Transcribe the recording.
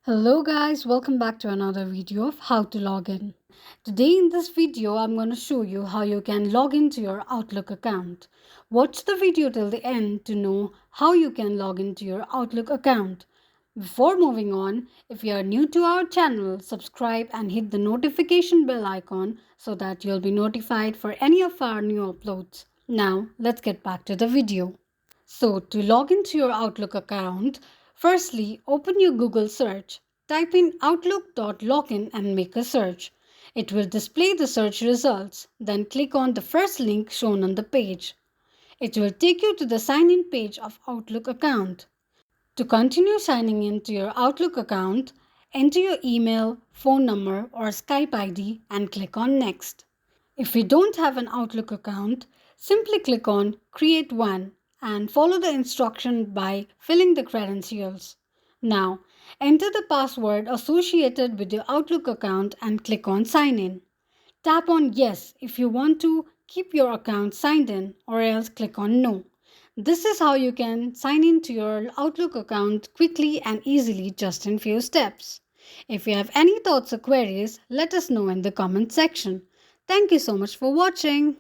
Hello guys, welcome back to another video of how to log in. Today in this video, I'm going to show you how you can log into your Outlook account. Watch the video till the end to know how you can log into your Outlook account. Before moving on, if you are new to our channel, subscribe and hit the notification bell icon so that you'll be notified for any of our new uploads. Now, let's get back to the video. So to log into your Outlook account, firstly open your Google search. Type in outlook.login and make a search. It will display the search results. Then click on the first link shown on the page. It will take you to the sign in page of Outlook account. To continue signing in to your Outlook account, enter your email, phone number or Skype ID and click on next. If you don't have an Outlook account, simply click on Create One and follow the instruction by filling the credentials. Now, enter the password associated with your Outlook account and click on Sign In. Tap on Yes if you want to keep your account signed in, or else click on No. This is how you can sign in to your Outlook account quickly and easily just in few steps. If you have any thoughts or queries, let us know in the comment section. Thank you so much for watching.